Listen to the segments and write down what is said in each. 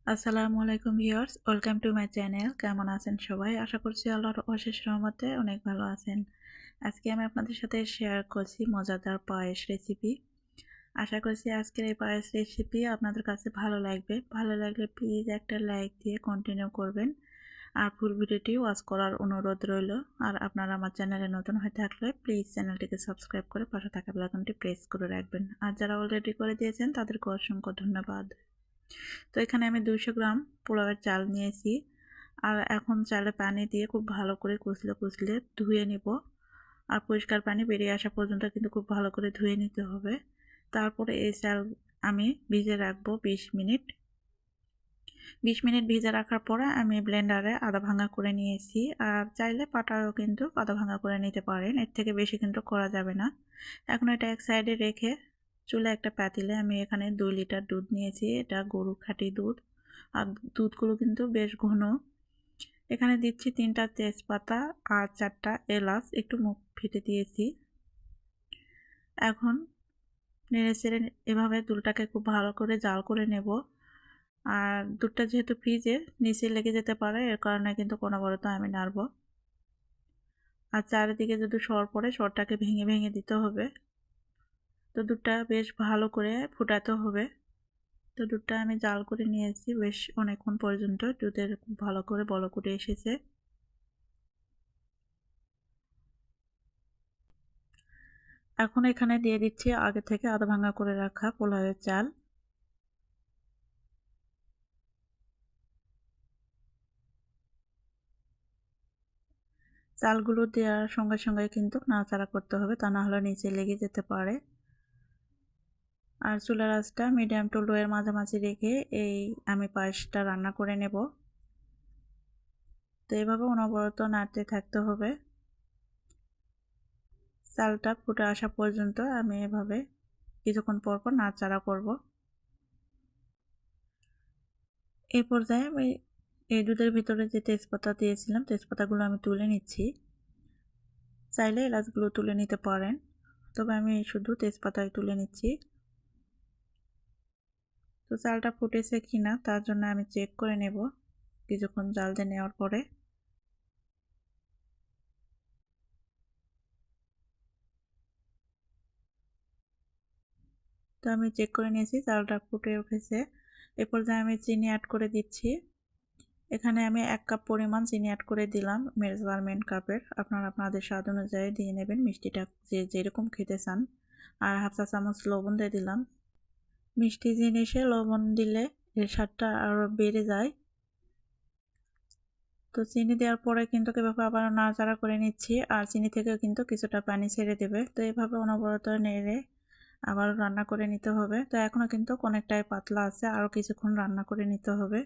আসসালামু আলাইকুম viewers, welcome to my channel. কেমন আছেন সবাই? আশা করছি আল্লাহর অশেষ রহমতে অনেক ভালো আছেন। আজকে আমি আপনাদের সাথে শেয়ার করছি মজাদার পায়েস রেসিপি। আশা করছি আজকের এই পায়েস রেসিপি আপনাদের কাছে ভালো লাগবে। ভালো লাগলে প্লিজ একটা লাইক দিয়ে কন্টিনিউ করবেন আর ফুল ভিডিওটি ওয়াচ করার অনুরোধ রইল। আর আপনারা আমার চ্যানেলে নতুন হয়ে থাকলে প্লিজ চ্যানেলটিকে সাবস্ক্রাইব করে পাশে থাকা বেল আইকনটি প্রেস করে রাখবেন। আর যারা অলরেডি করে দিয়েছেন তাদেরকে অসংখ্য ধন্যবাদ। তো এখানে আমি 200 গ্রাম পোলাওয়ের চাল নিয়েছি। আর এখন চালে পানি দিয়ে খুব ভালো করে কুচলে ধুয়ে নিব। আর পরিষ্কার পানি বেরিয়ে আসা পর্যন্ত কিন্তু খুব ভালো করে ধুয়ে নিতে হবে। তারপরে এই চাল আমি ভিজে রাখবো 20 মিনিট। 20 মিনিট ভিজে রাখার পরে আমি ব্লেন্ডারে আধা ভাঙা করে নিয়েছি। আর চাইলে পাটায়ও কিন্তু আধা ভাঙা করে নিতে পারেন, এর থেকে বেশি কিন্তু করা যাবে না। এখন এটা এক সাইডে রেখে চুলে একটা পাতিলে আমি এখানে 2 লিটার দুধ নিয়েছি। এটা গরুর খাঁটি দুধ। আর দুধগুলো কিন্তু বেশ ঘন। এখানে দিচ্ছি 3টা তেজপাতা আর 4টা এলাচ একটু মুখ ফেটে দিয়েছি। এখন নেড়েচেড়ে এভাবে দুধটাকে খুব ভালো করে জাল করে নেব। আর দুধটা যেহেতু ফ্রিজে নিচে লেগে যেতে পারে, এর কারণে কিন্তু অনবরত আমি নাড়ব। আর চারিদিকে যদি সর পড়ে সরটাকে ভেঙে ভেঙে দিতে হবে। তো দুধটা বেশ ভালো করে ফুটাতে হবে। তো দুধটা আমি জাল করে নিয়েছি বেশ অনেকক্ষণ পর্যন্ত। দুধের খুব ভালো করে বলক উঠে এসেছে। এখন এখানে দিয়ে দিচ্ছি আগে থেকে আধা ভাঙা করে রাখা পোলাওয়ের চাল। চালগুলো দেওয়ার সঙ্গে সঙ্গে কিন্তু নাড়াচাড়া করতে হবে, তা না হলে নিচে লেগে যেতে পারে। আর চুলার আঁচটা মিডিয়াম টু লো এর মাঝামাঝি রেখে আমি পায়েসটা রান্না করে নেব। তো এভাবে অনবরত নাড়তে থাকতে হবে। চালটা ফুটে আসা পর্যন্ত আমি এভাবে কিছুক্ষণ পর পর নাড়াচাড়া করব। এই পর্যায়ে আমি এই দুধের ভিতরে যে তেজপাতা দিয়েছিলাম তেজপাতাগুলো আমি তুলে নিচ্ছি। চাইলে এলাচগুলো তুলে নিতে পারেন, তবে আমি শুধু তেজপাতাই তুলে নিচ্ছি। তো চালটা ফুটেছে কিনা তার জন্য আমি চেক করে নেব কিছুক্ষণ জাল দিয়ে নেওয়ার পরে। তো আমি চেক করে নিয়েছি চালটা ফুটে উঠেছে। এরপর যে আমি চিনি অ্যাড করে দিচ্ছি। এখানে আমি 1 কাপ পরিমাণ চিনি অ্যাড করে দিলাম মেজারমেন্ট কাপের। আপনারা আপনাদের স্বাদ অনুযায়ী দিয়ে নেবেন মিষ্টিটা যে যেরকম খেতে চান। আর হাফ চা চামচ লবণ দিয়ে দিলাম। মিষ্টি জিনিসে লবণ দিলে এর স্বাদটা আরও বেড়ে যায়। তো চিনি দেওয়ার পরে কিন্তু এভাবে আবার নাড়াচাড়া করে নিচ্ছি। আর চিনি থেকেও কিন্তু কিছুটা পানি ছেড়ে দেবে। তো এভাবে অনবরত নেড়ে আবার রান্না করে নিতে হবে। তো এখনও কিন্তু অনেকটাই পাতলা আছে, আরও কিছুক্ষণ রান্না করে নিতে হবে।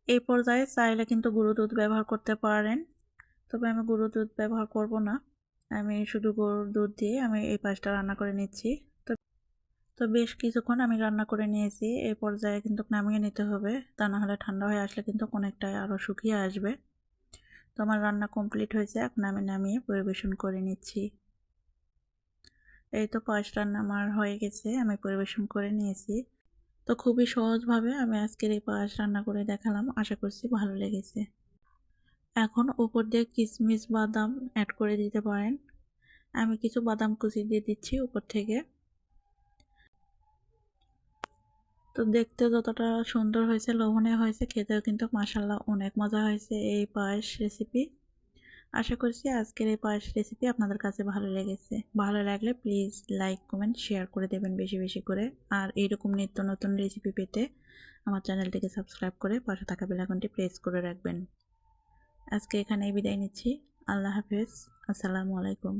এই পর্যায়ে চাইলে কিন্তু গুঁড়ো দুধ ব্যবহার করতে পারেন, তবে আমি গুঁড়ো দুধ ব্যবহার করব না। আমি শুধু গরুর দুধ দিয়ে আমি এই পায়েসটা রান্না করে নিচ্ছি। তো বেশ কিছুক্ষণ আমি রান্না করে নিয়েছি। এই পর্যায়ে কিন্তু নামিয়ে নিতে হবে, তা না হলে ঠান্ডা হয়ে আসলে কিন্তু অনেকটাই আরও শুকিয়ে আসবে। তো আমার রান্না কমপ্লিট হয়েছে, এখন আমি নামিয়ে পরিবেশন করে নিচ্ছি। এই তো পায়েস রান্না আমার হয়ে গেছে, আমি পরিবেশন করে নিয়েছি। তো খুবই সহজভাবে আমি আজকের এই পায়েস রান্না করে দেখালাম, আশা করছি ভালো লেগেছে। এখন উপর দিয়ে কিশমিশ বাদাম অ্যাড করে দিতে পারেন। আমি কিছু বাদাম কুচি দিয়ে দিচ্ছি উপর থেকে। তো দেখতে যতটা সুন্দর হয়েছে লোভনীয় হয়েছে, খেতেও কিন্তু মাশাআল্লাহ অনেক মজা হয়েছে এই পায়েস রেসিপি। আশা করছি আজকের এই পায়েস রেসিপি আপনাদের কাছে ভালো লেগেছে। ভালো লাগলে প্লিজ লাইক কমেন্ট শেয়ার করে দেবেন বেশি বেশি করে। আর এইরকম নিত্য নতুন রেসিপি পেতে আমার চ্যানেলটিকে সাবস্ক্রাইব করে পাশে থাকা বেল আইকনটি প্রেস করে রাখবেন। আজকে এখানেই বিদায় নিচ্ছি। আল্লাহ হাফেজ। আসসালামু আলাইকুম।